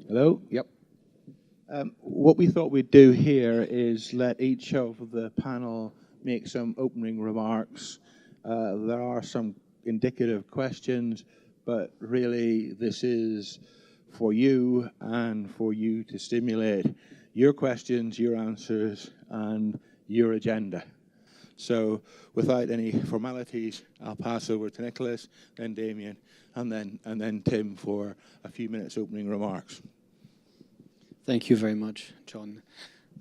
Hello? Yep. What we thought we'd do here is let each of the panel make some opening remarks. There are some indicative questions, but really this is for you and for you to stimulate your questions, your answers, and your agenda. So without any formalities, I'll pass over to Nicholas, then Damien, and then Tim for a few minutes opening remarks. Thank you very much, John.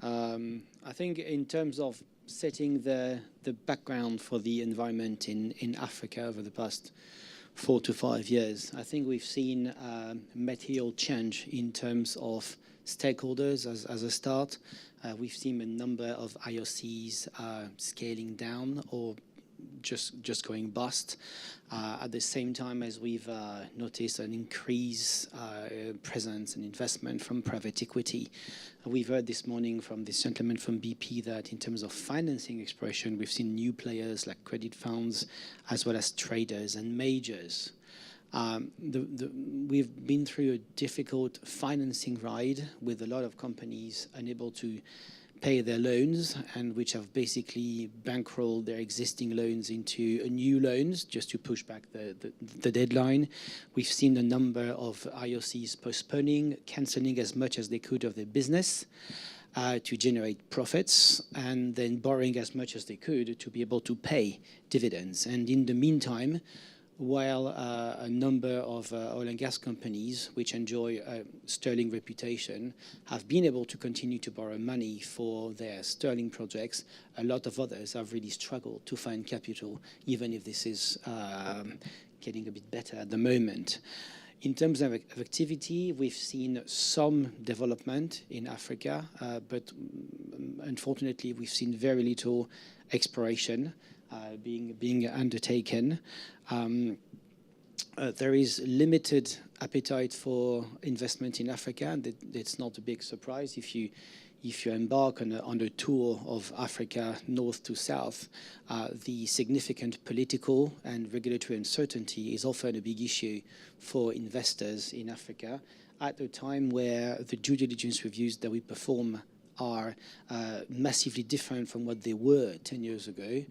I think in terms of setting the background for the environment in Africa over the past 4 to 5 years, I think we've seen material change in terms of stakeholders as a start. We've seen a number of IOCs scaling down or just going bust. At the same time as we've noticed an increased presence and investment from private equity. We've heard this morning from this gentleman from BP that in terms of financing exploration, we've seen new players like credit funds as well as traders and majors. We've been through a difficult financing ride with a lot of companies unable to pay their loans and which have basically bankrolled their existing loans into new loans just to push back the deadline. We've seen a number of IOCs postponing, cancelling as much as they could of their business to generate profits and then borrowing as much as they could to be able to pay dividends. And in the meantime, while a number of oil and gas companies, which enjoy a sterling reputation, have been able to continue to borrow money for their sterling projects, a lot of others have really struggled to find capital, even if this is getting a bit better at the moment. In terms of activity, we've seen some development in Africa, but unfortunately, we've seen very little exploration being undertaken. There is limited appetite for investment in Africa, and it's not a big surprise. If you embark on a tour of Africa north to south, the significant political and regulatory uncertainty is often a big issue for investors in Africa at a time where the due diligence reviews that we perform are massively different from what they were 10 years ago.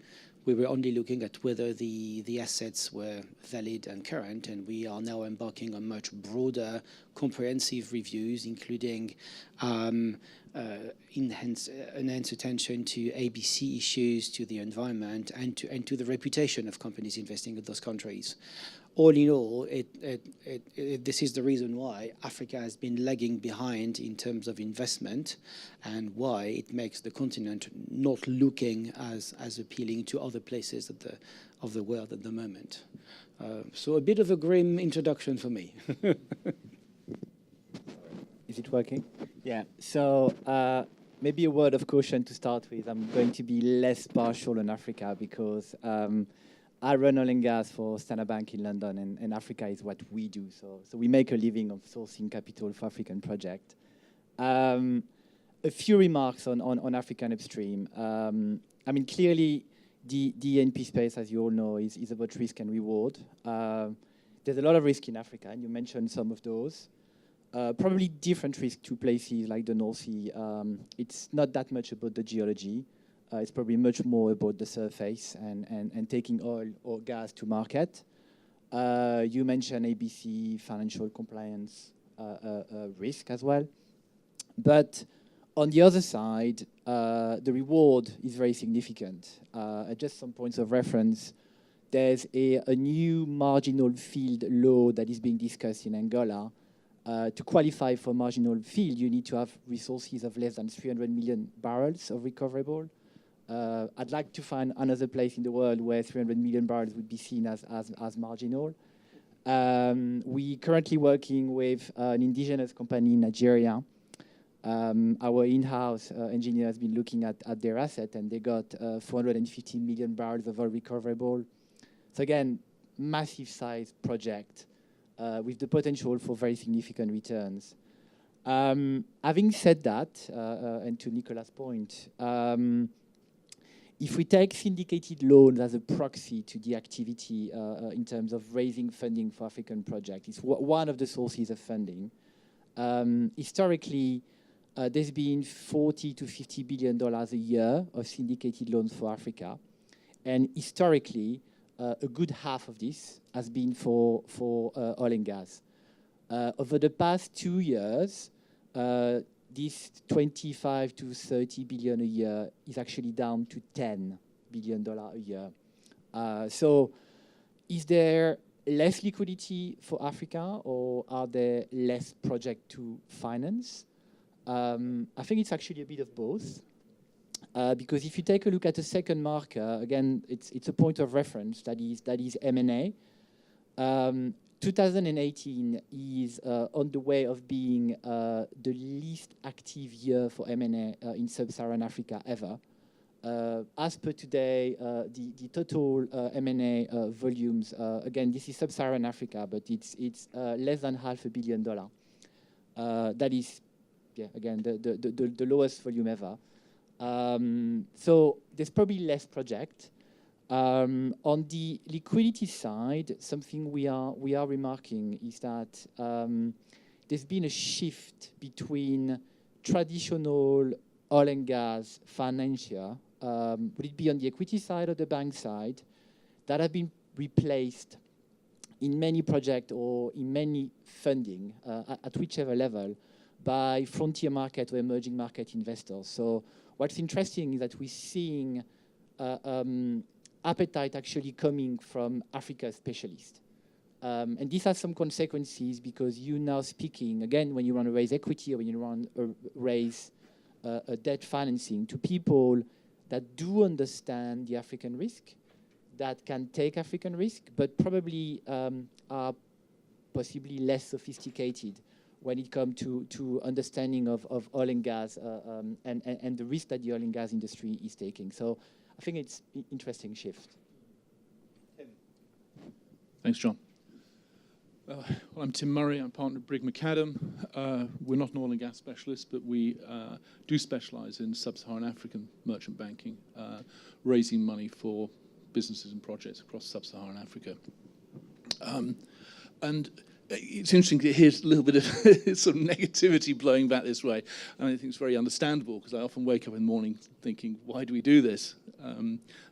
We were only looking at whether the assets were valid and current, and we are now embarking on much broader, comprehensive reviews, including enhanced attention to ABC issues, to the environment, and to the reputation of companies investing in those countries. All in all, this is the reason why Africa has been lagging behind in terms of investment and why it makes the continent not looking as appealing to other places of the world at the moment. So a bit of a grim introduction for me. Is it working? Yeah. So maybe a word of caution to start with. I'm going to be less partial on Africa because I run oil and gas for Standard Bank in London, and Africa is what we do. So we make a living of sourcing capital for African projects. A few remarks on African upstream. I mean, clearly, the E&P space, as you all know, is about risk and reward. There's a lot of risk in Africa, and you mentioned some of those. Probably different risk to places like the North Sea. It's not that much about the geology. It's probably much more about the surface and taking oil or gas to market. You mentioned ABC, financial compliance risk as well. But on the other side, the reward is very significant. Just some points of reference. There's a new marginal field law that is being discussed in Angola. To qualify for marginal field, you need to have resources of less than 300 million barrels of recoverable. I'd like to find another place in the world where 300 million barrels would be seen as marginal. We currently working with an indigenous company in Nigeria. Our in-house engineer has been looking at their asset, and they got 450 million barrels of oil recoverable. So again, massive size project with the potential for very significant returns. Having said that, and to Nicolas' point, if we take syndicated loans as a proxy to the activity in terms of raising funding for African projects, it's one of the sources of funding. Historically, there's been $40 to $50 billion a year of syndicated loans for Africa. And historically, a good half of this has been for oil and gas. Over the past 2 years, this 25 to 30 billion a year is actually down to $10 billion a year. So is there less liquidity for Africa, or are there less projects to finance? I think it's actually a bit of both. Because if you take a look at the second marker, again, it's a point of reference, that is M&A. 2018 is on the way of being the least active year for M&A in sub-Saharan Africa ever. As per today, the total M&A volumes, again, this is sub-Saharan Africa, but it's less than $500 million. That is, yeah, again, the lowest volume ever. So there's probably less project. On the liquidity side, something we are remarking is that there's been a shift between traditional oil and gas financier, would it be on the equity side or the bank side, that have been replaced in many projects or in many funding at whichever level by frontier market or emerging market investors. So what's interesting is that we're seeing appetite actually coming from Africa specialists. And this has some consequences, because you now speaking, again, when you want to raise equity or when you want to raise a debt financing, to people that do understand the African risk, that can take African risk, but probably are possibly less sophisticated when it comes to understanding of oil and gas and the risk that the oil and gas industry is taking. So I think it's an interesting shift. Thanks, John. Well, I'm Tim Murray. I'm partner at Brigg McAdam. We're not an oil and gas specialist, but we do specialize in sub-Saharan African merchant banking, raising money for businesses and projects across sub-Saharan Africa. And it's interesting to hear a little bit of sort of negativity blowing back this way. And I think it's very understandable, because I often wake up in the morning thinking, why do we do this?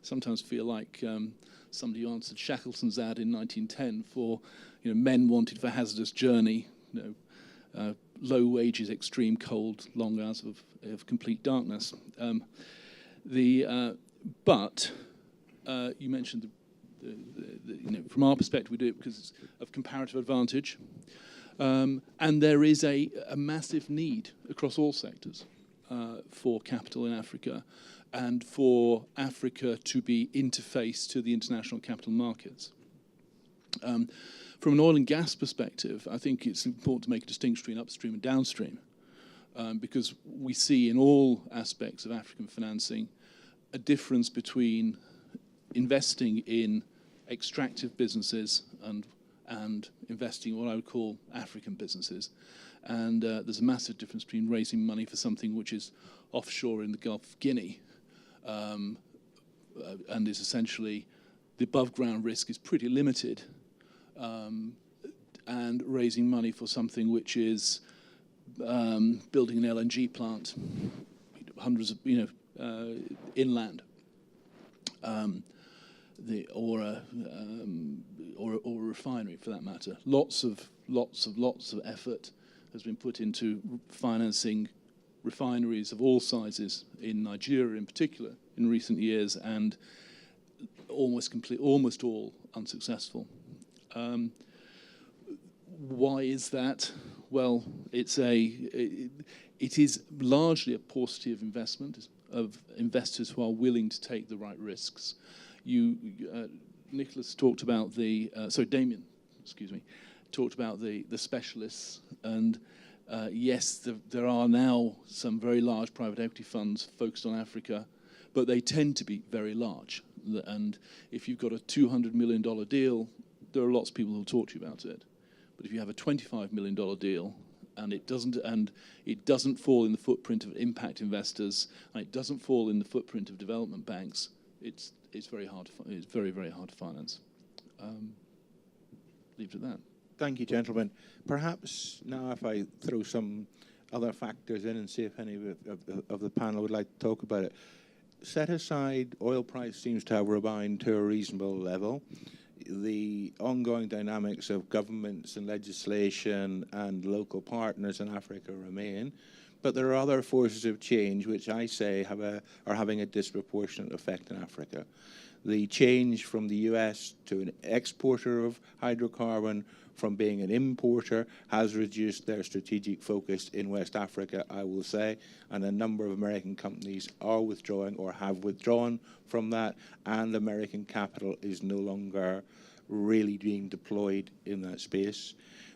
Sometimes feel like somebody who answered Shackleton's ad in 1910 for, men wanted for hazardous journey, low wages, extreme cold, long hours of complete darkness. But you mentioned from our perspective, we do it because of comparative advantage. And there is a massive need across all sectors for capital in Africa, and for Africa to be interfaced to the international capital markets. From an oil and gas perspective, I think it's important to make a distinction between upstream and downstream, because we see in all aspects of African financing a difference between investing in extractive businesses and investing in what I would call African businesses. And there's a massive difference between raising money for something which is offshore in the Gulf of Guinea, and is essentially, the above ground risk is pretty limited, and raising money for something which is building an LNG plant, hundreds of, inland. Or a refinery, for that matter. Lots of effort has been put into financing refineries of all sizes in Nigeria, in particular, in recent years, and almost all unsuccessful. Why is that? Well, it is largely a paucity of investment, of investors who are willing to take the right risks. Nicholas talked about Damien, talked about the specialists, and yes, there are now some very large private equity funds focused on Africa, but they tend to be very large. And if you've got a $200 million deal, there are lots of people who will talk to you about it. But if you have a $25 million deal, and it doesn't fall in the footprint of impact investors, and it doesn't fall in the footprint of development banks, it's very hard. It's very, very hard to finance. Leave it at that. Thank you, gentlemen. Perhaps now if I throw some other factors in and see if any of the panel would like to talk about it. Set aside, oil price seems to have rebounded to a reasonable level. The ongoing dynamics of governments and legislation and local partners in Africa remain. But there are other forces of change which I say are having a disproportionate effect in Africa. The change from the US to an exporter of hydrocarbon from being an importer has reduced their strategic focus in West Africa, I will say, and a number of American companies are withdrawing or have withdrawn from that, and American capital is no longer really being deployed in that space.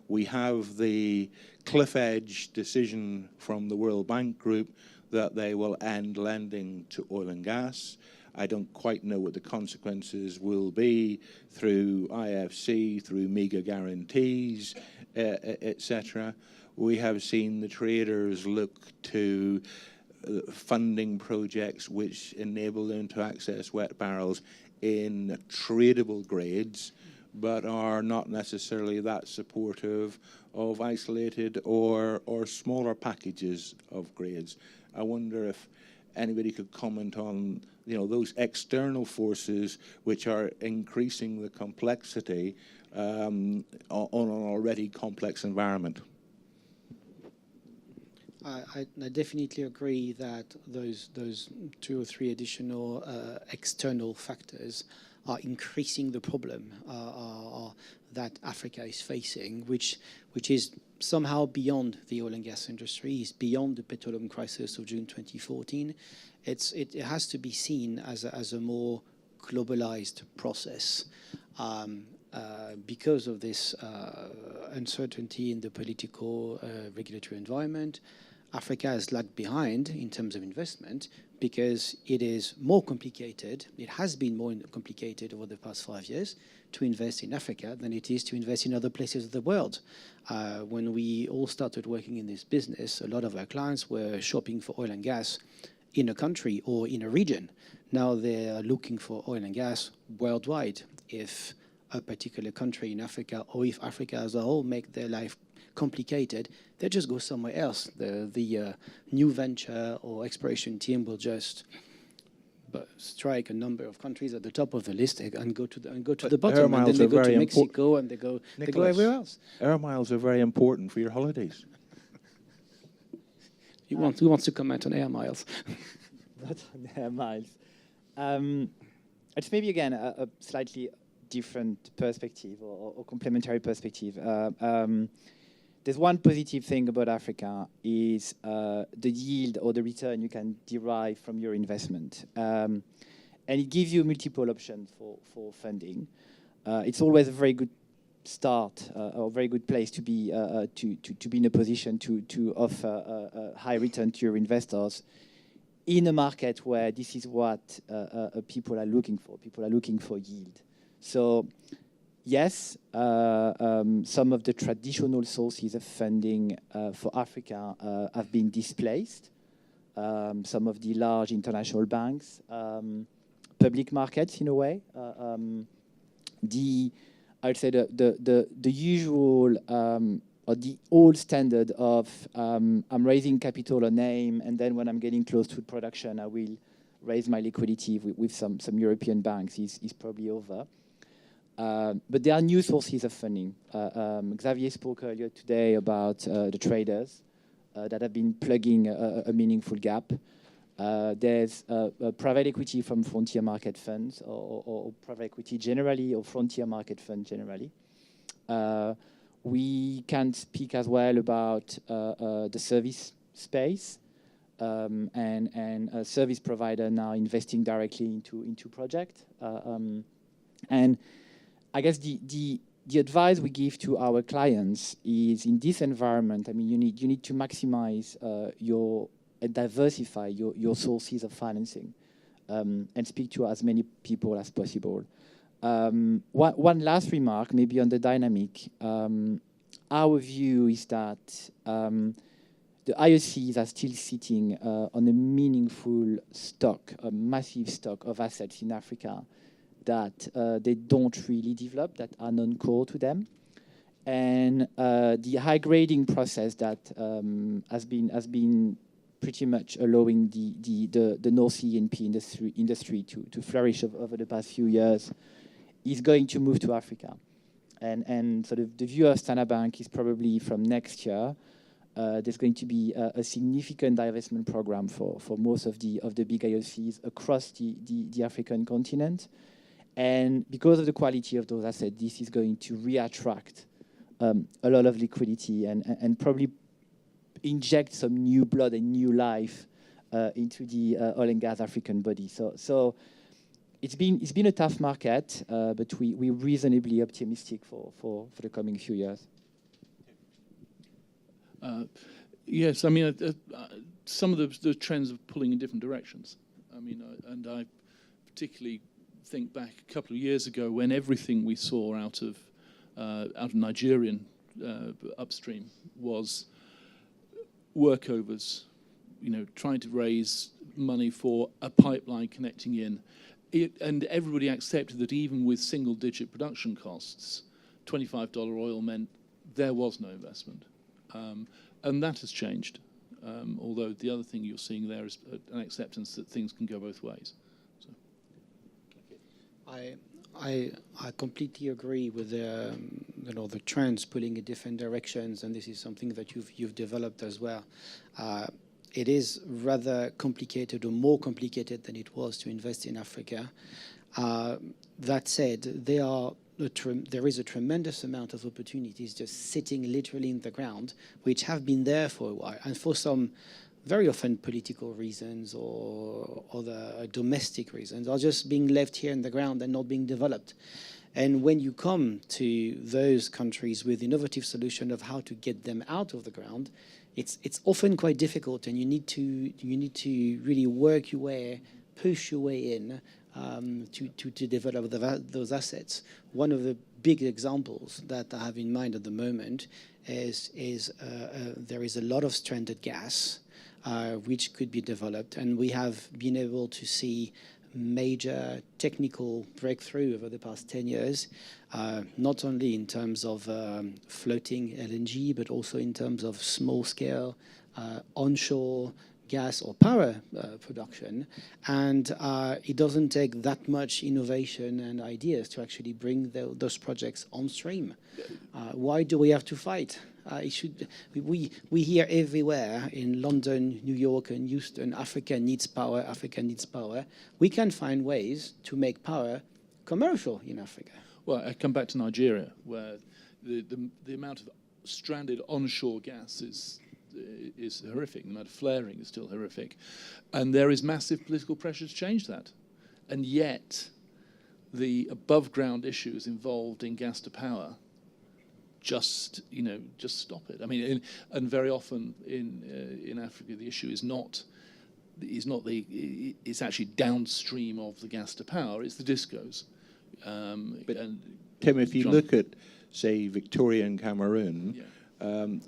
We have the cliff edge decision from the World Bank Group that they will end lending to oil and gas. I don't quite know what the consequences will be through IFC, through MEGA guarantees, etc. We have seen the traders look to funding projects which enable them to access wet barrels in tradable grades, but are not necessarily that supportive of isolated or smaller packages of grades. I wonder if anybody could comment on those external forces which are increasing the complexity on an already complex environment. I definitely agree that those 2 or 3 additional external factors are increasing the problem that Africa is facing, which is somehow beyond the oil and gas industry, is beyond the petroleum crisis of June 2014. It has to be seen as a more globalized process because of this uncertainty in the political regulatory environment. Africa has lagged behind in terms of investment because it is more complicated. It has been more complicated over the past 5 years to invest in Africa than it is to invest in other places of the world. When we all started working in this business, a lot of our clients were shopping for oil and gas in a country or in a region. Now they are looking for oil and gas worldwide. If a particular country in Africa or if Africa as a whole make their life complicated, they just go somewhere else. The new venture or exploration team will just strike a number of countries at the top of the list and go to the bottom, and then they go to Mexico and they go everywhere else. Air miles are very important for your holidays. Who wants to comment on air miles? Not on air miles. It's maybe again a slightly different perspective or complementary perspective. There's one positive thing about Africa is the yield or the return you can derive from your investment. And it gives you multiple options for funding. It's always a very good start or a very good place to be in a position to offer a high return to your investors in a market where this is what people are looking for. People are looking for yield. So yes, some of the traditional sources of funding for Africa have been displaced. Some of the large international banks, public markets in a way. I would say the usual or the old standard of I'm raising capital on name, and then when I'm getting close to production, I will raise my liquidity with some European banks is probably over. But there are new sources of funding. Xavier spoke earlier today about the traders that have been plugging a meaningful gap. There's private equity from frontier market funds or private equity generally or frontier market fund generally. We can speak as well about the service space and a service provider now investing directly into project. And I guess the advice we give to our clients is in this environment, I mean, you need to maximize and diversify your sources of financing and speak to as many people as possible. One last remark, maybe on the dynamic. Our view is that the IOCs are still sitting on a meaningful stock, a massive stock of assets in Africa that they don't really develop, that are non-core to them. And the high grading process that has been pretty much allowing the North Sea E&P industry to flourish over the past few years is going to move to Africa. And sort of the view of Standard Bank is probably from next year, there's going to be a significant divestment program for most of the big IOCs across the African continent. And because of the quality of those assets, this is going to reattract a lot of liquidity and probably inject some new blood and new life into the oil and gas African body. So it's been a tough market, but we're reasonably optimistic for the coming few years. Yes, I mean, some of the trends are pulling in different directions. I mean, and I particularly think back a couple of years ago when everything we saw out of Nigerian upstream was workovers, trying to raise money for a pipeline connecting in. And everybody accepted that even with single-digit production costs, $25 oil meant there was no investment. And that has changed, although the other thing you're seeing there is an acceptance that things can go both ways. So. I completely agree with the trends pulling in different directions, and this is something that you've developed as well. It is rather complicated, or more complicated than it was to invest in Africa. That said, there is a tremendous amount of opportunities just sitting literally in the ground, which have been there for a while, and for some very often political reasons or other domestic reasons are just being left here in the ground and not being developed. And when you come to those countries with innovative solution of how to get them out of the ground, it's often quite difficult, and you need to really work your way, push your way in to develop those assets. One of the big examples that I have in mind at the moment is there is a lot of stranded gas which could be developed, and we have been able to see major technical breakthrough over the past 10 years, not only in terms of floating LNG, but also in terms of small-scale onshore gas or power production. And it doesn't take that much innovation and ideas to actually bring those projects on stream. Why do we have to fight? We hear everywhere in London, New York, and Houston, Africa needs power, Africa needs power. We can find ways to make power commercial in Africa. Well, I come back to Nigeria, where the amount of stranded onshore gas is horrific. The amount of flaring is still horrific. And there is massive political pressure to change that. And yet, the above-ground issues involved in gas to power just stop it. I mean, and very often in Africa, the issue it's actually downstream of the gas to power. It's the discos. But Tim, if you look at, say, Victoria and Cameroon,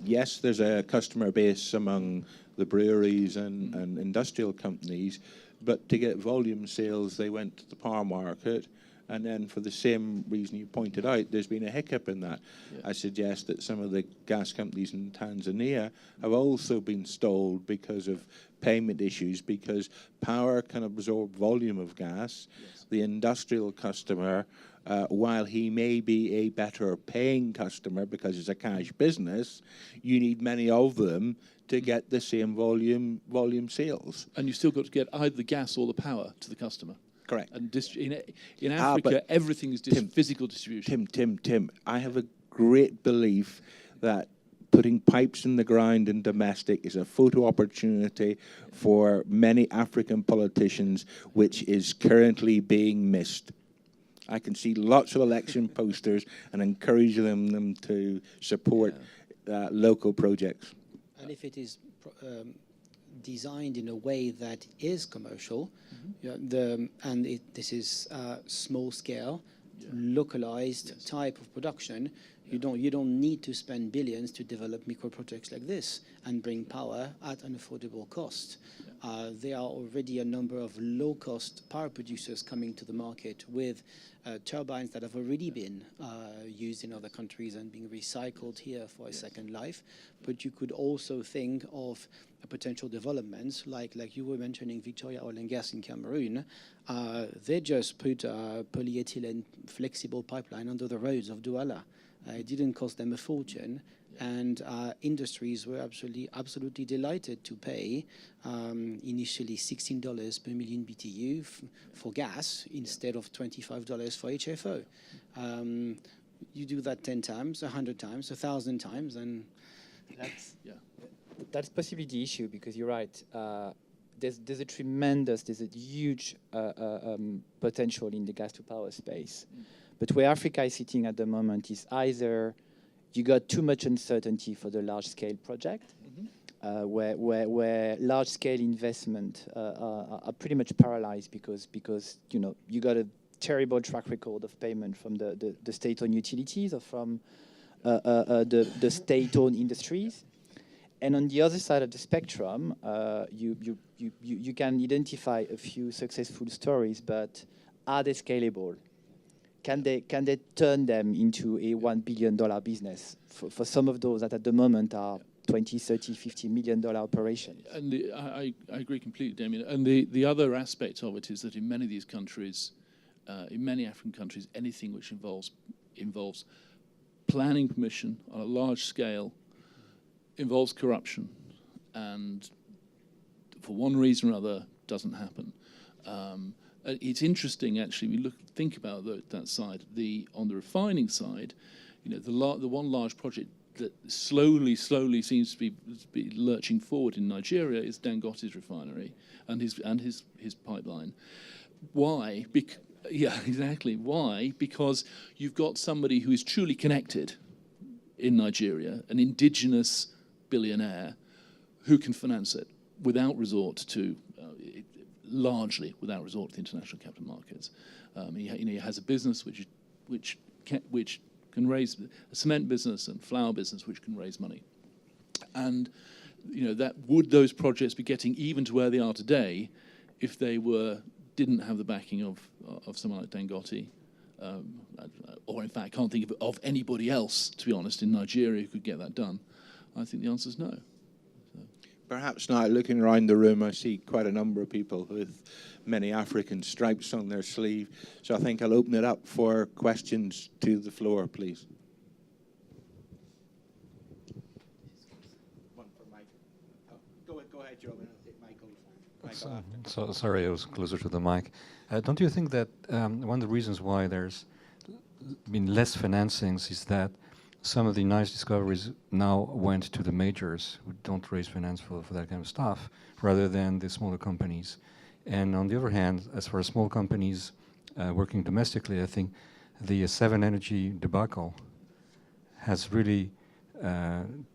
yes, there's a customer base among the breweries and industrial companies, but to get volume sales, they went to the power market. And then for the same reason you pointed out, there's been a hiccup in that. Yeah. I suggest that some of the gas companies in Tanzania have also been stalled because of payment issues, because power can absorb volume of gas. Yes. The industrial customer, while he may be a better paying customer because it's a cash business, you need many of them to get the same volume sales. And you've still got to get either the gas or the power to the customer. Correct. And in Africa, everything is physical distribution. Tim, I have a great belief that putting pipes in the ground in domestic is a photo opportunity for many African politicians, which is currently being missed. I can see lots of election posters and encourage them to support local projects. And if it is designed in a way that is commercial, this is small scale, localized type of production. You don't need to spend billions to develop micro projects like this and bring power at an affordable cost. there are already a number of low-cost power producers coming to the market with turbines that have already been used in other countries and being recycled here for a second life. But you could also think of potential developments like you were mentioning, Victoria Oil and Gas in Cameroon. They just put a polyethylene flexible pipeline under the roads of Douala. It didn't cost them a fortune. And industries were absolutely delighted to pay initially $16 per million BTU for gas instead of $25 for HFO. You do that 10 times, 100 times, 1,000 times, and that's possibly the issue, because you're right. There's a huge potential in the gas to power space. But where Africa is sitting at the moment is either you got too much uncertainty for the large-scale project, where large-scale investment are pretty much paralyzed because you got a terrible track record of payment from the state-owned utilities or from the state-owned industries. And on the other side of the spectrum, you can identify a few successful stories, but are they scalable? Can they turn them into a $1 billion business for some of those that at the moment are 20, 30, $50 million operations? And I agree completely, Damien. And the other aspect of it is that in many of these countries, in many African countries, anything which involves planning permission on a large scale involves corruption, and for one reason or other doesn't happen. It's interesting, actually. We think about that side. On the refining side, the one large project that slowly seems to be lurching forward in Nigeria is Dangote's refinery and his pipeline. Why? Yeah, exactly. Why? Because you've got somebody who is truly connected in Nigeria, an indigenous billionaire who can finance it without resort to largely without resort to the international capital markets. He has a business which can raise a cement business and flour business which can raise money. And would those projects be getting even to where they are today if they didn't have the backing of someone like Dangote? Or in fact, I can't think of anybody else, to be honest, in Nigeria who could get that done. I think the answer is no. Perhaps now, looking around the room, I see quite a number of people with many African stripes on their sleeve. So I think I'll open it up for questions to the floor, please. One for Mike. Go ahead, Joe, and I'll take Michael. So sorry, I was closer to the mic. Don't you think that one of the reasons why there's been less financings is that some of the nice discoveries now went to the majors who don't raise finance for that kind of stuff, rather than the smaller companies? And on the other hand, as far as small companies working domestically, I think the 7 Energy debacle has really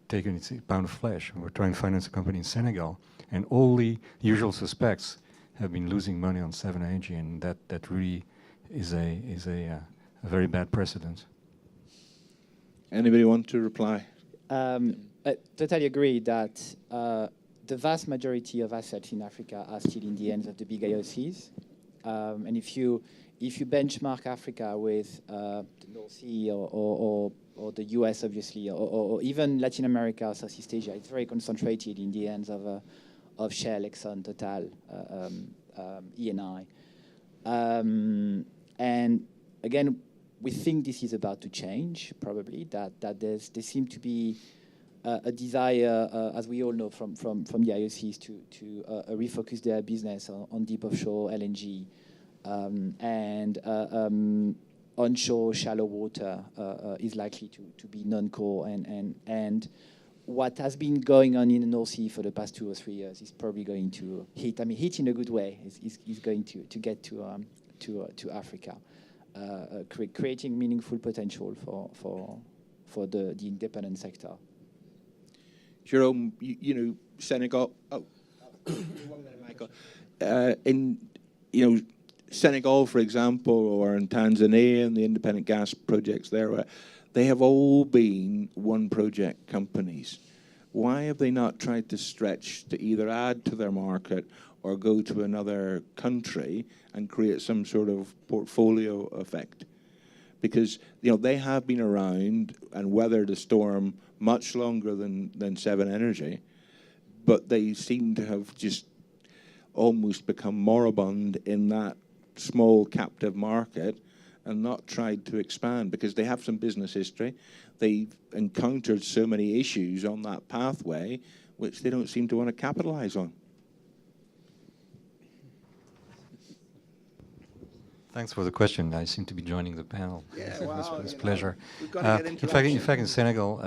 taken its pound of flesh. We're trying to finance a company in Senegal, and all the usual suspects have been losing money on 7 Energy, and that really is a very bad precedent. Anybody want to reply? I totally agree that the vast majority of assets in Africa are still in the hands of the big IOCs. And if you benchmark Africa with the North Sea or the US, obviously, or even Latin America or Southeast Asia, it's very concentrated in the hands of Shell, Exxon, Total, Eni. And again, we think this is about to change, probably, that there seems to be a desire, as we all know from the IOCs, to refocus their business on deep offshore LNG and onshore shallow water is likely to be non-core. And what has been going on in the North Sea for the past 2 or 3 years is probably going to hit in a good way, is going to get to Africa. Creating meaningful potential for the independent sector. Jerome, Senegal. Oh, 1 minute, Michael. In Senegal, for example, or in Tanzania, and the independent gas projects there, they have all been one project companies. why have they not tried to stretch to either add to their market or go to another country and create some sort of portfolio effect? Because they have been around and weathered a storm much longer than Seven Energy, but they seem to have just almost become moribund in that small captive market and not tried to expand, because they have some business history. They've encountered so many issues on that pathway which they don't seem to want to capitalize on. Thanks for the question. I seem to be joining the panel. Yeah, wow, It's a pleasure. We've got to get in fact, in Senegal,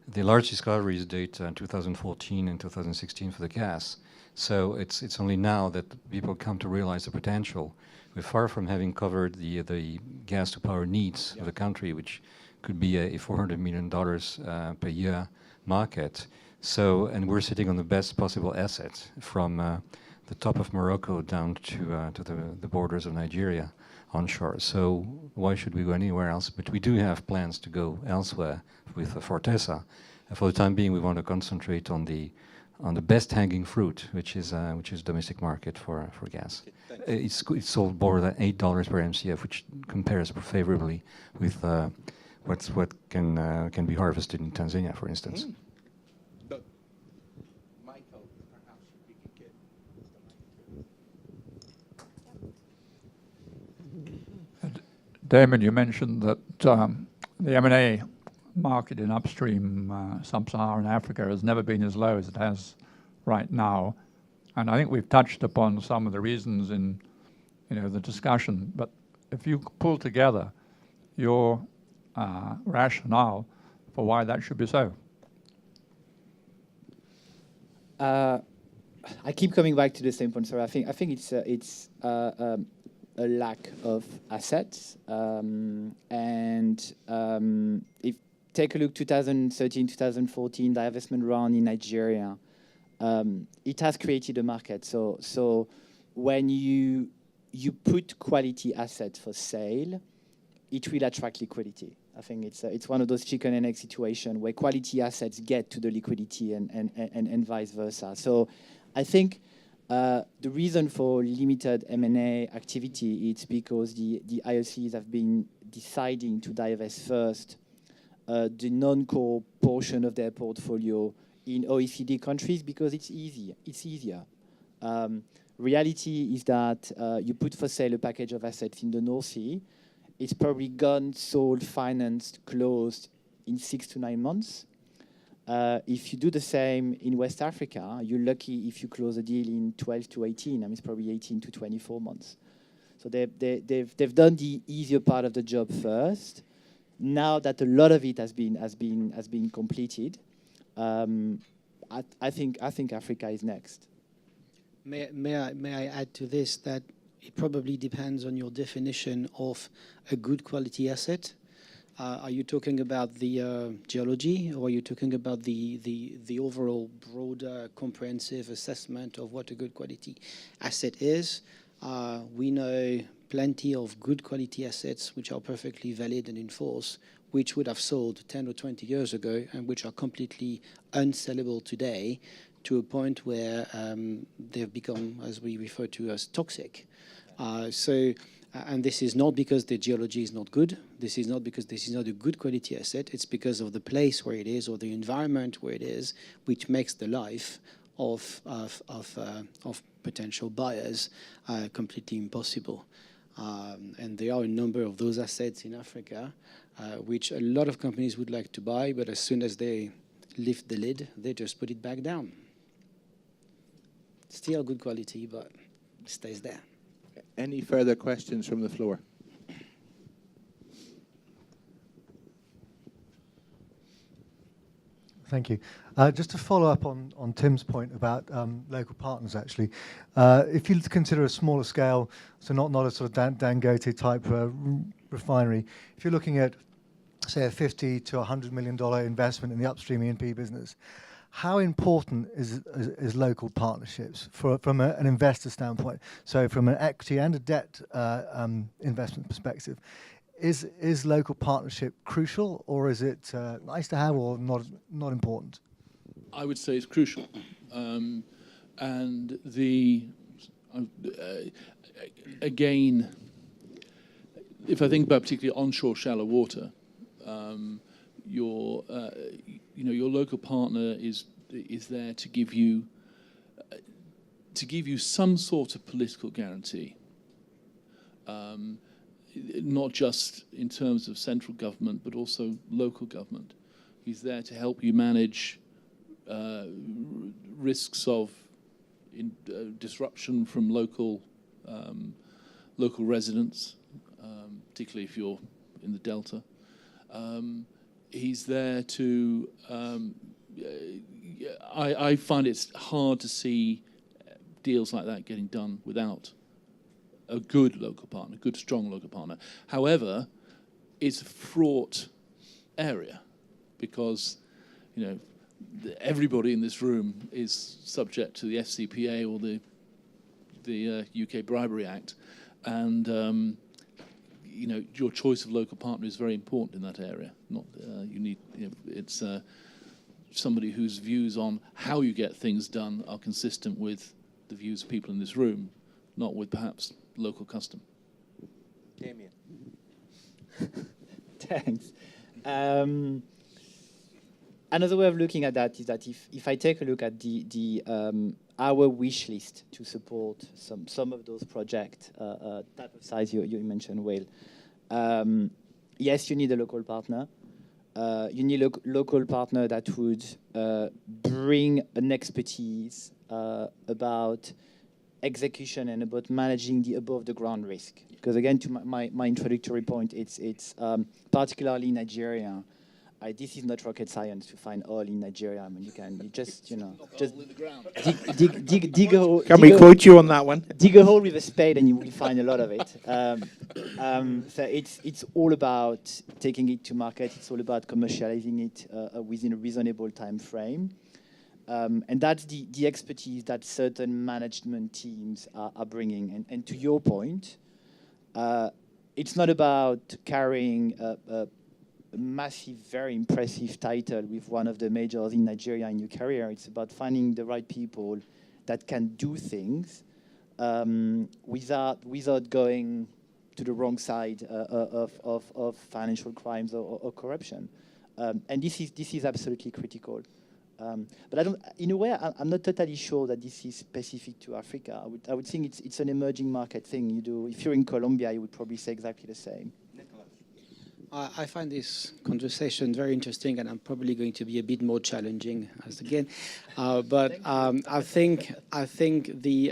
the large discoveries date in 2014 and 2016 for the gas. So it's only now that people come to realize the potential. We're far from having covered the gas to power needs of the country, which could be a $400 million per year market. So, and we're sitting on the best possible assets from the top of Morocco down to the borders of Nigeria onshore. So why should we go anywhere else? But we do have plans to go elsewhere with Fortesa. For the time being, we want to concentrate on the best hanging fruit, which is domestic market for gas. It's sold more than $8 per MCF, which compares favorably with what can be harvested in Tanzania, for instance. Damon, you mentioned that the M&A market in upstream sub-Saharan Africa has never been as low as it has right now. And I think we've touched upon some of the reasons in the discussion. But if you pull together your rationale for why that should be so. I keep coming back to the same point. So I think it's a lack of assets, and if take a look 2013, 2014 divestment round in Nigeria, it has created a market. So when you put quality assets for sale, it will attract liquidity. I think it's one of those chicken and egg situation where quality assets get to the liquidity and vice versa. So I think the reason for limited M&A activity is because the IOCs have been deciding to divest first the non-core portion of their portfolio in OECD countries because it's easy. It's easier. Reality is that you put for sale a package of assets in the North Sea. It's probably gone, sold, financed, closed in 6 to 9 months. If you do the same in West Africa, you're lucky if you close a deal in 12 to 18. I mean, it's probably 18 to 24 months. So they've done the easier part of the job first. Now that a lot of it has been completed, I think Africa is next. May I add to this that it probably depends on your definition of a good quality asset. Are you talking about the geology, or are you talking about the overall broader comprehensive assessment of what a good quality asset is? We know plenty of good quality assets which are perfectly valid and in force, which would have sold 10 or 20 years ago and which are completely unsellable today to a point where they've become, as we refer to, as toxic. And this is not because the geology is not good. This is not because this is not a good quality asset. It's because of the place where it is or the environment where it is, which makes the life of potential buyers completely impossible. And there are a number of those assets in Africa, which a lot of companies would like to buy, but as soon as they lift the lid, they just put it back down. Still good quality, but it stays there. Any further questions from the floor? Thank you. Just to follow up on Tim's point about local partners, actually, if you consider a smaller scale, so not a sort of Dangote type refinery, if you're looking at, say, a $50 to $100 million investment in the upstream E&P business, how important is local partnerships from an investor standpoint? So from an equity and a debt investment perspective, is local partnership crucial, or is it nice to have, or not important? I would say it's crucial. And again, if I think about particularly onshore shallow water, your local partner is there to give you some sort of political guarantee, not just in terms of central government but also local government. He's there to help you manage risks of disruption from local residents, particularly if you're in the Delta. He's there to. I find it's hard to see deals like that getting done without a good local partner, good, strong local partner. However, it's a fraught area because, everybody in this room is subject to the FCPA or the UK Bribery Act, and your choice of local partner is very important in that area. Not you need it's somebody whose views on how you get things done are consistent with the views of people in this room, not with perhaps local custom. Damien. Thanks. Another way of looking at that is that if I take a look at the our wish list to support some of those projects, type of size you mentioned, Will. Yes, you need a local partner. You need a local partner that would bring an expertise about execution and about managing the above the ground risk. Because again, to my introductory point, it's particularly Nigeria. This is not rocket science to find oil in Nigeria. I mean, you just dig a hole. Can we quote you on that one? Dig a hole with a spade and you will find a lot of it. So it's all about taking it to market. It's all about commercializing it within a reasonable time frame. And that's the expertise that certain management teams are bringing. And to your point, it's not about carrying a massive, very impressive title with one of the majors in Nigeria in your career. It's about finding the right people that can do things without going to the wrong side of financial crimes or corruption. And this is absolutely critical. But in a way, I'm not totally sure that this is specific to Africa. I would think it's an emerging market thing. If you're in Colombia, you would probably say exactly the same. I find this conversation very interesting, and I'm probably going to be a bit more challenging as again. But I think the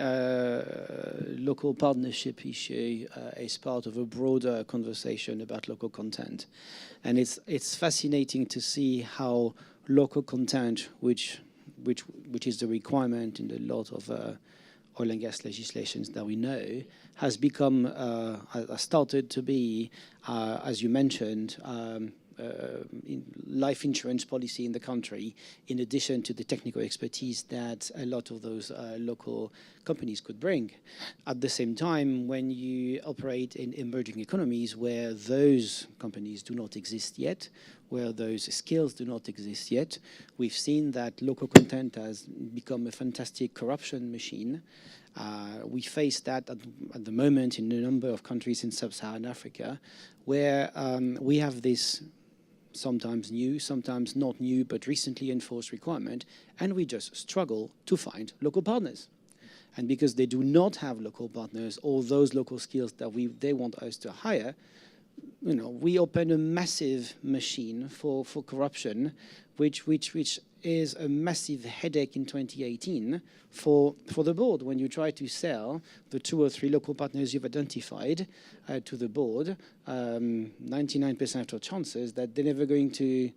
local partnership issue is part of a broader conversation about local content, and it's fascinating to see how local content, which is the requirement in a lot of oil and gas legislations that we know, has become, started to be, as you mentioned, life insurance policy in the country, in addition to the technical expertise that a lot of those local companies could bring. At the same time, when you operate in emerging economies where those companies do not exist yet, where those skills do not exist yet, we've seen that local content has become a fantastic corruption machine. We face that at the moment in a number of countries in sub-Saharan Africa, where we have this sometimes new, sometimes not new, but recently enforced requirement, and we just struggle to find local partners. And because they do not have local partners or those local skills that they want us to hire, we open a massive machine for corruption, which is a massive headache in 2018 for the board. When you try to sell the 2 or 3 local partners you've identified to the board, 99% of chances that they're never going to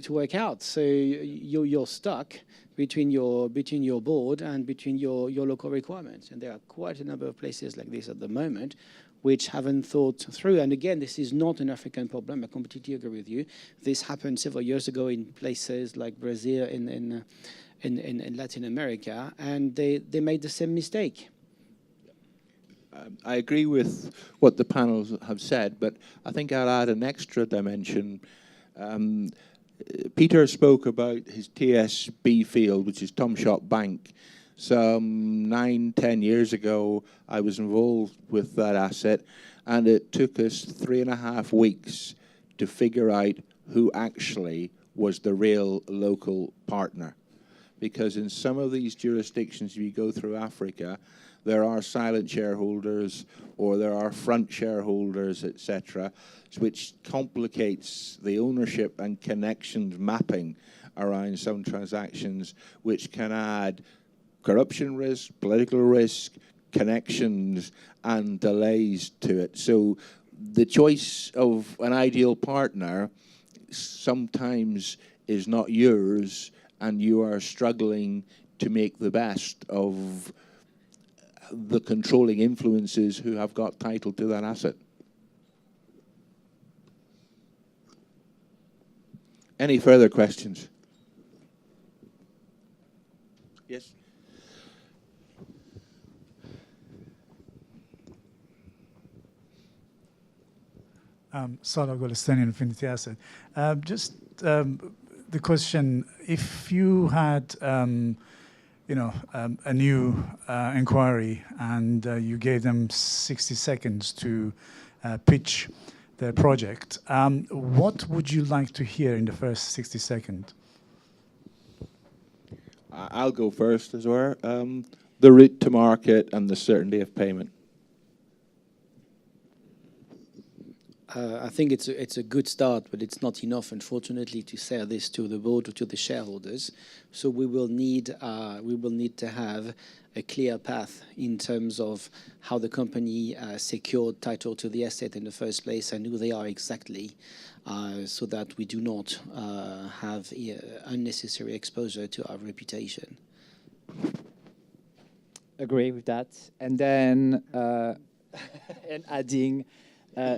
work out. So you're stuck between your board and between your local requirements. And there are quite a number of places like this at the moment which haven't thought through. And again, this is not an African problem. I completely agree with you. This happened several years ago in places like Brazil, in Latin America, and they made the same mistake. I agree with what the panels have said, but I think I'll add an extra dimension. Peter spoke about his TSB field, which is Tom Shop Bank. Some 9-10 years ago, I was involved with that asset, and it took us 3.5 weeks to figure out who actually was the real local partner. Because in some of these jurisdictions, if you go through Africa, there are silent shareholders or there are front shareholders, etc., which complicates the ownership and connections mapping around some transactions, which can add corruption risk, political risk, connections, and delays to it. So the choice of an ideal partner sometimes is not yours, and you are struggling to make the best of the controlling influences who have got title to that asset. Any further questions? Yes? Salah Golestani, Infinity Asset. The question, if you had a new inquiry and you gave them 60 seconds to pitch their project, what would you like to hear in the first 60 seconds? I'll go first as well. The route to market and the certainty of payment. I think it's a good start, but it's not enough, unfortunately, to sell this to the board or to the shareholders. So we will need to have a clear path in terms of how the company secured title to the asset in the first place and who they are exactly, so that we do not have unnecessary exposure to our reputation. Agree with that, and then and adding.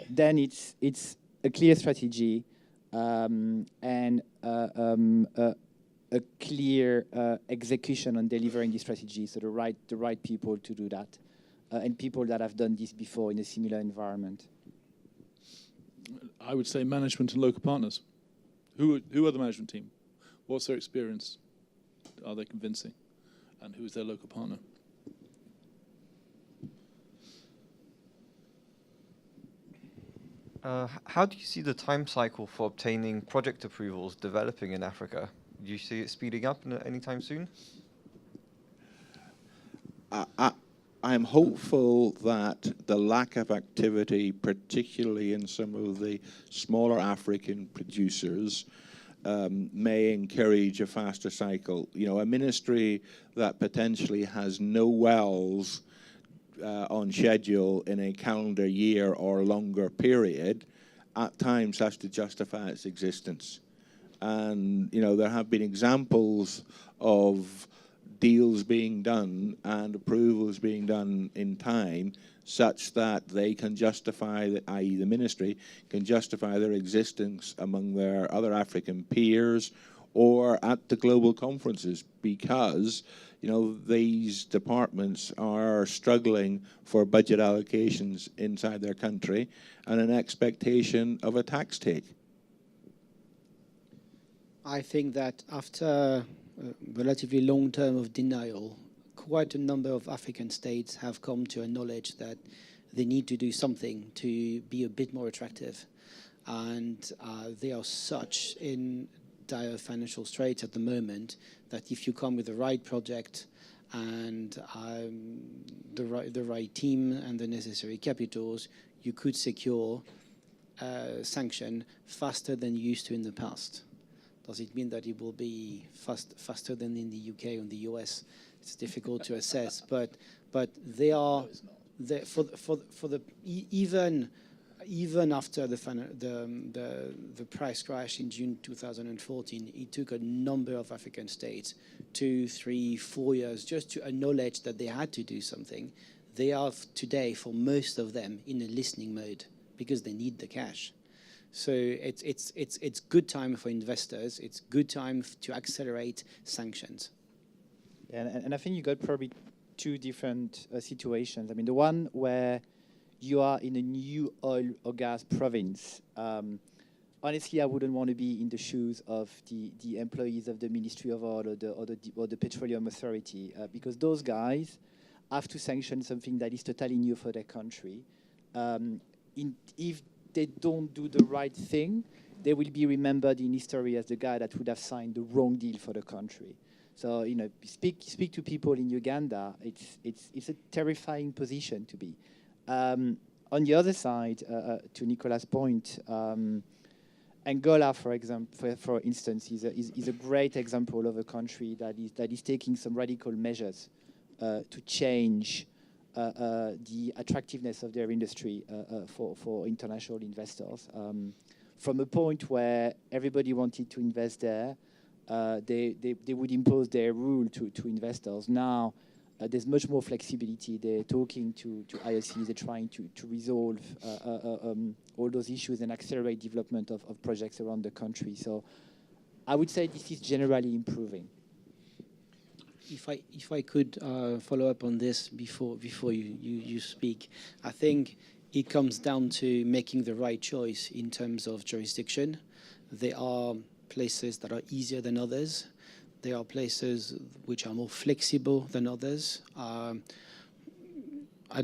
Then it's a clear strategy and a clear execution on delivering this strategy. So the right people to do that, and people that have done this before in a similar environment. I would say management and local partners. Who are the management team? What's their experience? Are they convincing? And who is their local partner? How do you see the time cycle for obtaining project approvals developing in Africa? Do you see it speeding up anytime soon? I'm hopeful that the lack of activity, particularly in some of the smaller African producers, may encourage a faster cycle. You know, a ministry that potentially has no wells on schedule in a calendar year or longer period, at times has to justify its existence. And, you know, there have been examples of deals being done and approvals being done in time such that they can justify, i.e. the ministry, can justify their existence among their other African peers or at the global conferences, because you know, these departments are struggling for budget allocations inside their country and an expectation of a tax take. I think that after a relatively long term of denial, quite a number of African states have come to acknowledge that they need to do something to be a bit more attractive. And they are such in dire financial straits at the moment that if you come with the right project and the right team and the necessary capitals, you could secure sanction faster than you used to in the past. Does it mean that it will be faster than in the UK or in the US? It's difficult to assess, but they are even after the price crash in June 2014, it took a number of African states 2, 3, 4 years just to acknowledge that they had to do something. They are today, for most of them, in a listening mode because they need the cash. So it's good time for investors. It's good time to accelerate sanctions. Yeah, and I think you got probably two different situations. I mean, the one where you are in a new oil or gas province, honestly, I wouldn't want to be in the shoes of the employees of the Ministry of Oil or the Petroleum Authority, because those guys have to sanction something that is totally new for their country. If they don't do the right thing, they will be remembered in history as the guy that would have signed the wrong deal for the country. So, you know, speak to people in Uganda. It's a terrifying position to be. On the other side, to Nicolas' point, Angola, for instance, is a great example of a country that is taking some radical measures to change the attractiveness of their industry for international investors. From a point where everybody wanted to invest there, they would impose their rule to investors. Now, there's much more flexibility. They're talking to IOCs. They're trying to resolve all those issues and accelerate development of projects around the country. So I would say this is generally improving. If I could follow up on this before you speak, I think it comes down to making the right choice in terms of jurisdiction. There are places that are easier than others. There are places which are more flexible than others. I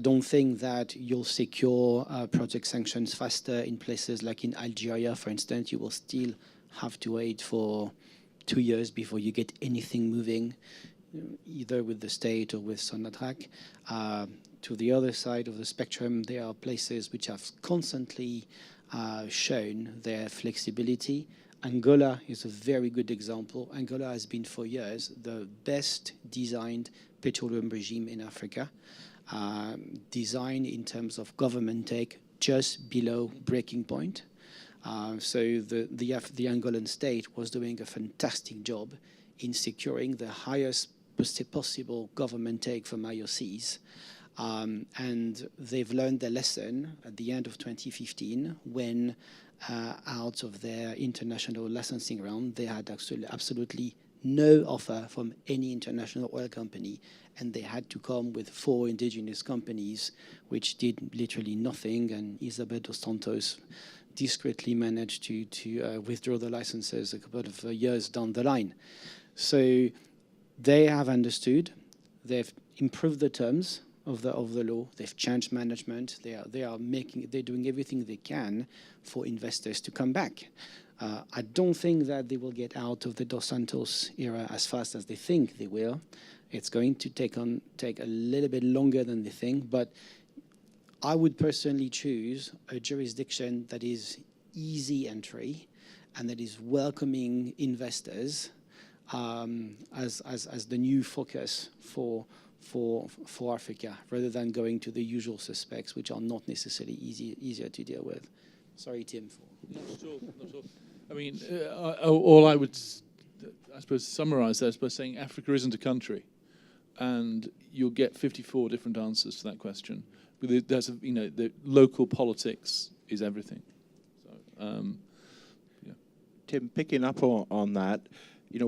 don't think that you'll secure project sanctions faster in places like in Algeria, for instance. You will still have to wait for 2 years before you get anything moving, either with the state or with Sonatrach. To the other side of the spectrum, there are places which have constantly shown their flexibility. Angola is a very good example. Angola has been for years the best designed petroleum regime in Africa, designed in terms of government take just below breaking point. So the Angolan state was doing a fantastic job in securing the highest possible government take from IOCs. And they've learned their lesson at the end of 2015 when out of their international licensing round, they had absolutely no offer from any international oil company, and they had to come with 4 indigenous companies, which did literally nothing, and Isabel dos Santos discreetly managed to withdraw the licenses a couple of years down the line. So they have understood, they've improved the terms of the law. They've changed management. They're doing everything they can for investors to come back. I don't think that they will get out of the Dos Santos era as fast as they think they will. It's going to take a little bit longer than they think, but I would personally choose a jurisdiction that is easy entry and that is welcoming investors as the new focus for Africa, rather than going to the usual suspects, which are not necessarily easier to deal with. Sorry, Tim. Not at all. Not at all. I mean, all I would, I suppose, summarize that by saying Africa isn't a country, and you'll get 54 different answers to that question. The local politics is everything. So, yeah. Tim, picking up on that,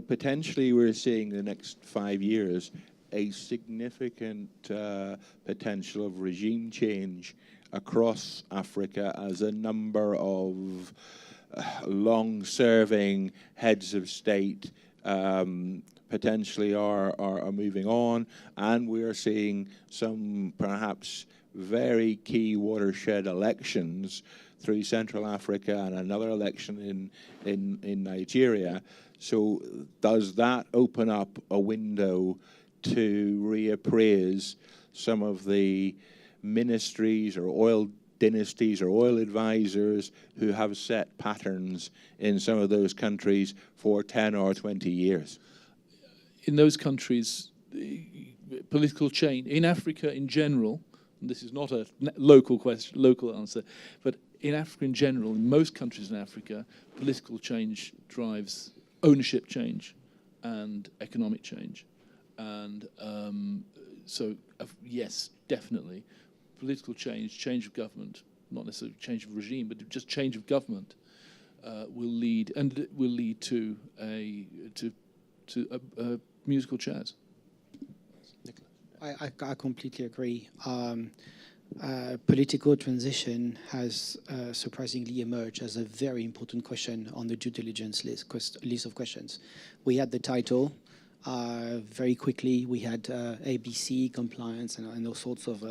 potentially we're seeing the next 5 years a significant potential of regime change across Africa as a number of long-serving heads of state potentially are moving on, and we're seeing some perhaps very key watershed elections through Central Africa and another election in Nigeria. So does that open up a window to reappraise some of the ministries or oil dynasties or oil advisors who have set patterns in some of those countries for 10 or 20 years? In those countries, political change, in Africa in general, and this is not a local answer, but in Africa in general, in most countries in Africa, political change drives ownership change and economic change. And yes, definitely, political change of government, not necessarily change of regime, but just change of government will lead to musical chairs. I completely agree. Political transition has surprisingly emerged as a very important question on the due diligence list of questions. We had the title. Very quickly, we had ABC, compliance, and all sorts of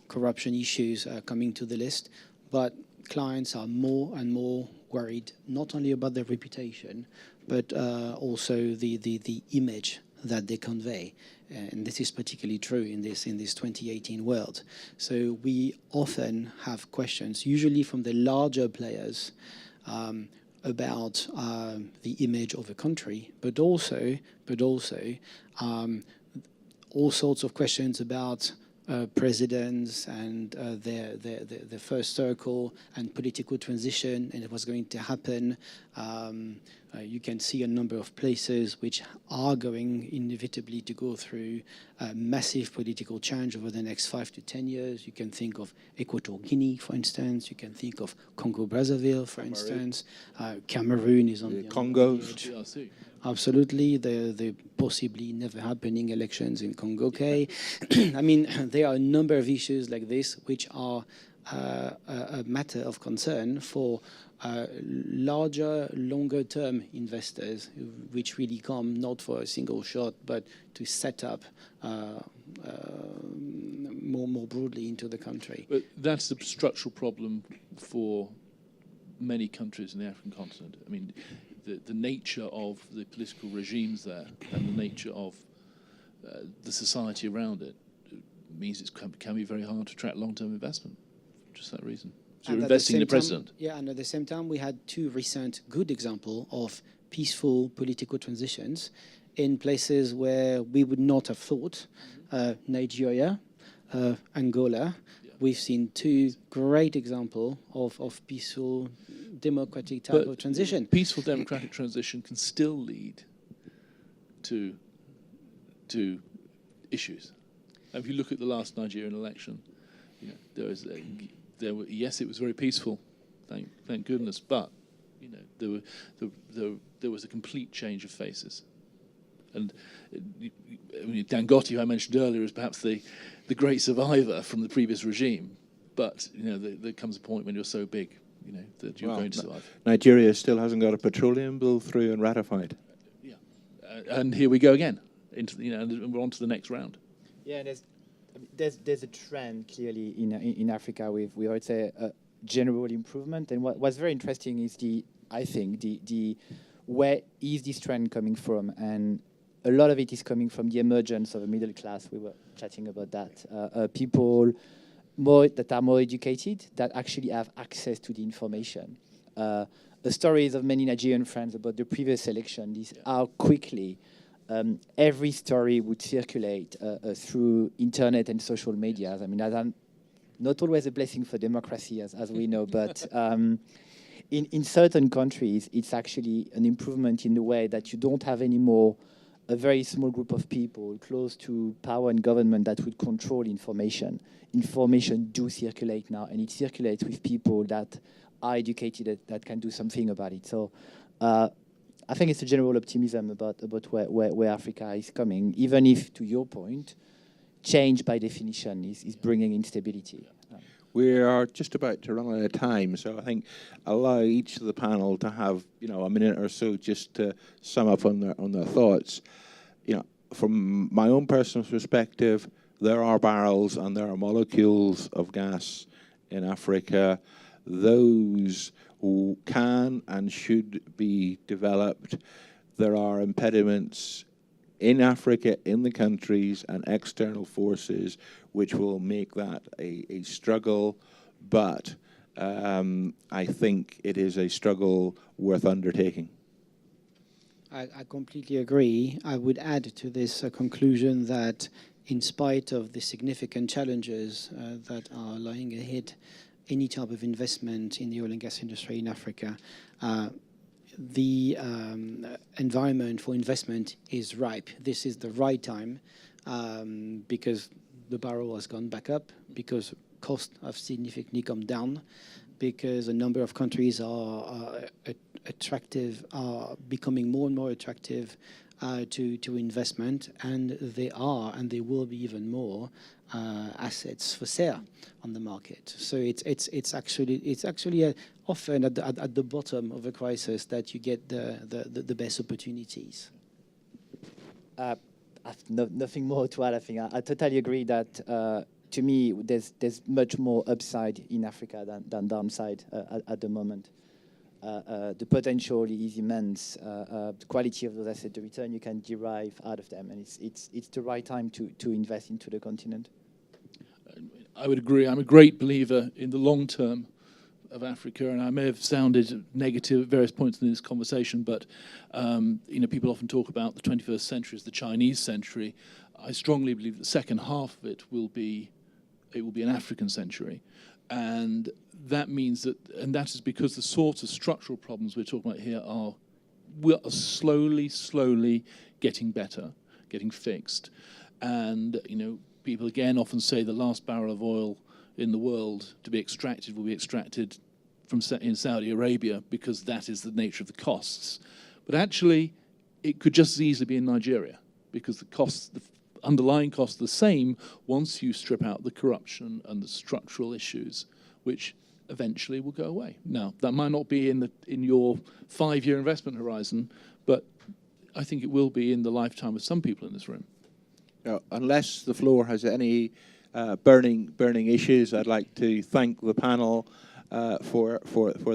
corruption issues coming to the list. But clients are more and more worried, not only about their reputation, but also the image that they convey. And this is particularly true in this 2018 world. So we often have questions, usually from the larger players, about the image of a country, but also all sorts of questions about presidents and their first circle and political transition and what's going to happen. You can see a number of places which are going inevitably to go through massive political change over the next 5 to 10 years. You can think of Equatorial Guinea, for instance. You can think of Congo-Brazzaville, for instance. Cameroon is on the Congo. Absolutely, the possibly never happening elections in Congo K. I mean, there are a number of issues like this which are a matter of concern for larger, longer-term investors, which really come not for a single shot, but to set up more broadly into the country. But that's the structural problem for many countries in the African continent. I mean, the nature of the political regimes there and the nature of the society around it means it can be very hard to attract long-term investment for just that reason. So you're investing in the president. Yeah, and at the same time, we had 2 recent good examples of peaceful political transitions in places where we would not have thought. Nigeria, Angola. Yeah. We've seen 2 great examples of peaceful democratic type of transition. Peaceful democratic transition can still lead to issues. If you look at the last Nigerian election, you know, yes, it was very peaceful, thank goodness, but you know there was a complete change of faces. And Dangote, who I mentioned earlier, is perhaps the great survivor from the previous regime. But you know, there comes a point when you're so big, you know, that you're going to survive. Nigeria still hasn't got a petroleum bill through and ratified. Yeah, and here we go again and we're on to the next round. Yeah, there's a trend clearly in Africa with I would say a general improvement. And what's very interesting is I think the where is this trend coming from? And a lot of it is coming from the emergence of a middle class. We were chatting about that. People that are more educated, that actually have access to the information. The stories of many Nigerian friends about the previous election is how quickly every story would circulate through internet and social media. I mean, that's not always a blessing for democracy, as we know, but in certain countries, it's actually an improvement in the way that you don't have anymore a very small group of people close to power and government that would control information. Information do circulate now, and it circulates with people that are educated, that can do something about it. So I think it's a general optimism about where Africa is coming, even if, to your point, change by definition is bringing instability. We are just about to run out of time, so I think allow each of the panel to have a minute or so just to sum up on their thoughts. From my own personal perspective, there are barrels and there are molecules of gas in Africa. Those who can and should be developed. There are impediments in Africa, in the countries, and external forces which will make that a struggle, but I think it is a struggle worth undertaking. I completely agree. I would add to this conclusion that in spite of the significant challenges that are lying ahead, any type of investment in the oil and gas industry in Africa, the environment for investment is ripe. This is the right time because the barrel has gone back up, because costs have significantly come down, because a number of countries are attractive, are becoming more and more attractive to investment, and there are, and there will be even more assets for sale on the market. So it's actually often at the bottom of a crisis that you get the best opportunities. I've nothing more to add. I think I totally agree that to me there's much more upside in Africa than downside at the moment. The potential is immense. The quality of those assets, the return you can derive out of them, and it's the right time to invest into the continent. I would agree. I'm a great believer in the long term of Africa, and I may have sounded negative at various points in this conversation, but people often talk about the 21st century as the Chinese century. I strongly believe the second half of it will be an African century, and that means that is because the sorts of structural problems we're talking about here are slowly getting better, getting fixed, and people again often say the last barrel of oil in the world to be extracted will be extracted in Saudi Arabia because that is the nature of the costs. But actually, it could just as easily be in Nigeria because the underlying costs are the same once you strip out the corruption and the structural issues, which eventually will go away. Now, that might not be in your 5-year investment horizon, but I think it will be in the lifetime of some people in this room. Unless the floor has any burning issues, I'd like to thank the panel for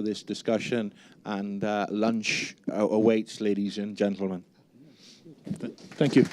this discussion, and lunch awaits, ladies and gentlemen. Thank you.